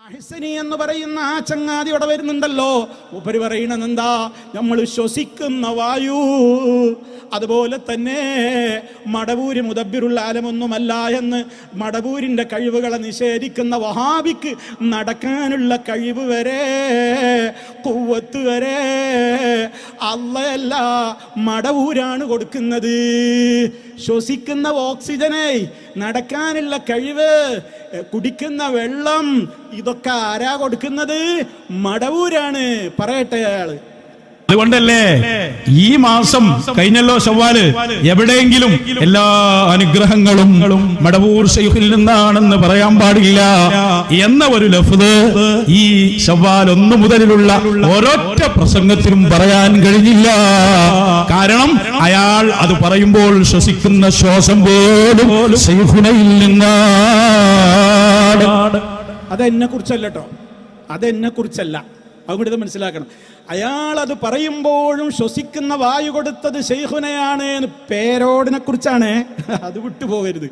അഹ്സനി എന്ന് പറയുന്ന ആ ചങ്ങാതി ഇവിടെ വരുന്നുണ്ടല്ലോ. ഉപരി പറയണത് എന്താ? നമ്മൾ ശ്വസിക്കുന്ന വായു അതുപോലെ തന്നെ മടവൂര് മുദബ്ബിറുൽ ആലമൊന്നുമല്ല എന്ന് മടവൂരിൻ്റെ കഴിവുകളെ നിഷേധിക്കുന്ന വഹാബിക്ക് നടക്കാനുള്ള കഴിവ് വരെ ഖുവ്വത്ത് വരെ അള്ളയല്ല മടവൂരാണ് കൊടുക്കുന്നത്. ശ്വസിക്കുന്ന ഓക്സിജനെ, നടക്കാനുള്ള കഴിവ്, കുടിക്കുന്ന വെള്ളം, ഇതൊക്കെ ആരാ കൊടുക്കുന്നത്? മടവൂരാണ്. പറയട്ടെ അയാള്. അതുകൊണ്ടല്ലേ ഈ മാസം കഴിഞ്ഞല്ലോ ശവ്വാല്, എവിടെയെങ്കിലും എല്ലാ അനുഗ്രഹങ്ങളും മടവൂർ ശൈഖിൽ നിന്നാണെന്ന് പറയാൻ പാടില്ല എന്ന ഒരു ലഫ്ദ് ഈ ശവ്വാൽ 1 മുതലുള്ള ഓരൊറ്റ പ്രസംഗത്തിലും പറയാൻ കഴിഞ്ഞില്ല. കാരണം അയാൾ അത് പറയുമ്പോൾ ശ്വസിക്കുന്ന ശ്വാസം പോലും ശൈഖുനയിൽ നിന്നാണ്. അതെന്നെ കുറിച്ചല്ല കേട്ടോ, അതെന്നെ കുറിച്ചല്ല. അവിടെ മനസ്സിലാക്കണം. അയാൾ അത് പറയുമ്പോഴും ശ്വസിക്കുന്ന വായു കൊടുത്തത് ശൈഖുനയാണ്. പേരോടിനെ കുറിച്ചാണ്. അത് വിട്ടുപോകരുത്.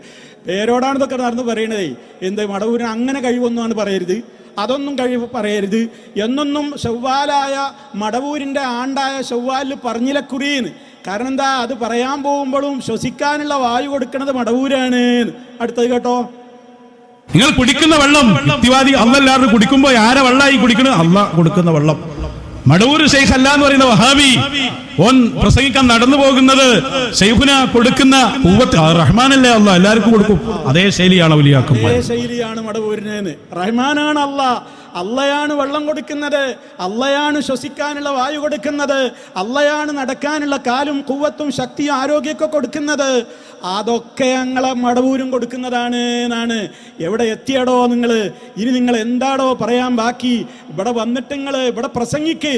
പേരോടാണെന്നൊക്കെ നടന്ന് പറയണതേ. എന്ത് മടവൂരിന് അങ്ങനെ കഴിവൊന്നുമാണ് പറയരുത്, അതൊന്നും കഴിവ് പറയരുത് എന്നൊന്നും ശവ്വാലായ മടവൂരിൻ്റെ ആണ്ടായ ശവ്വാലിൽ പറഞ്ഞില്ല കുറിയെന്ന്. കാരണം എന്താ? അത് പറയാൻ പോകുമ്പോഴും ശ്വസിക്കാനുള്ള വായു കൊടുക്കുന്നത് മടവൂരാണ്. അടുത്തത് കേട്ടോ. നിങ്ങൾ കുടിക്കുന്ന വെള്ളം യുക്തിവാദി അള്ളല്ലാതെ കുടിക്കുമ്പോ ആരെ വെള്ളമായി കുടിക്കുന്നത്? അള്ള കൊടുക്കുന്ന വെള്ളം. മടവൂർ ശൈഖ് അല്ല എന്ന് പറയുന്ന വഹാബി ഓൻ പ്രസംഗിക്കാൻ നടന്നു പോകുന്നത് ശൈഖുന കൊടുക്കുന്ന റഹ്മാനല്ലേ അല്ല, എല്ലാവർക്കും കൊടുക്കും. അതേ ശൈലിയാണ് ഔലിയാക്കുമ്പോൾ. അതേ ശൈലിയാണ് മടവൂരിന്. റഹ്മാനാണ് അല്ല, അള്ളയാണ് വെള്ളം കൊടുക്കുന്നത്, അള്ളയാണ് ശ്വസിക്കാനുള്ള വായു കൊടുക്കുന്നത്, അള്ളയാണ് നടക്കാനുള്ള കാലും ഖുവ്വത്തും ശക്തിയും ആരോഗ്യമൊക്കെ കൊടുക്കുന്നത്. അതൊക്കെ ഞങ്ങളെ മടവൂരും കൊടുക്കുന്നതാണ് എന്നാണ്. എവിടെ എത്തിയടോ നിങ്ങൾ? ഇനി നിങ്ങൾ എന്താടോ പറയാൻ ബാക്കി? ഇവിടെ വന്നിട്ട് നിങ്ങൾ ഇവിടെ പ്രസംഗിക്ക്.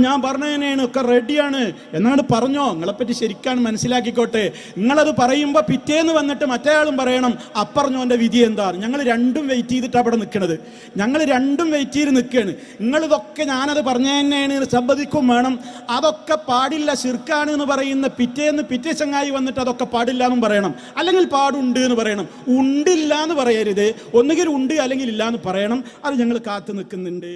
ഞാൻ പറഞ്ഞതിനാണ് ഒക്കെ റെഡിയാണ് എന്നാണ് പറഞ്ഞോ. നിങ്ങളെപ്പറ്റി ശരിക്കാണ് മനസ്സിലാക്കിക്കോട്ടെ. നിങ്ങളത് പറയുമ്പോൾ പിറ്റേന്ന് വന്നിട്ട് മറ്റേയാളും പറയണം അപ്പറഞ്ഞോൻ്റെ വിധി എന്താണ്. ഞങ്ങൾ രണ്ടും വെയിറ്റ് ചെയ്തിട്ടാണ് അവിടെ നിൽക്കുന്നത്. ഞങ്ങൾ രണ്ടും വെയിറ്റ് ചെയ്ത് നിൽക്കുകയാണ്. നിങ്ങളിതൊക്കെ ഞാനത് പറഞ്ഞു തന്നെയാണ് സമ്മതിക്കും വേണം. അതൊക്കെ പാടില്ല, ശിർക്കാണ് എന്ന് പറയുന്ന പിറ്റേ ചങ്ങായി വന്നിട്ട് അതൊക്കെ പാടില്ല എന്നും പറയണം, അല്ലെങ്കിൽ പാടുണ്ട് എന്ന് പറയണം. ഉണ്ടില്ല എന്ന് പറയരുത്. ഒന്നുകിൽ ഉണ്ട് അല്ലെങ്കിൽ ഇല്ല എന്ന് പറയണം. അത് ഞങ്ങൾ കാത്തു നിൽക്കുന്നുണ്ട്.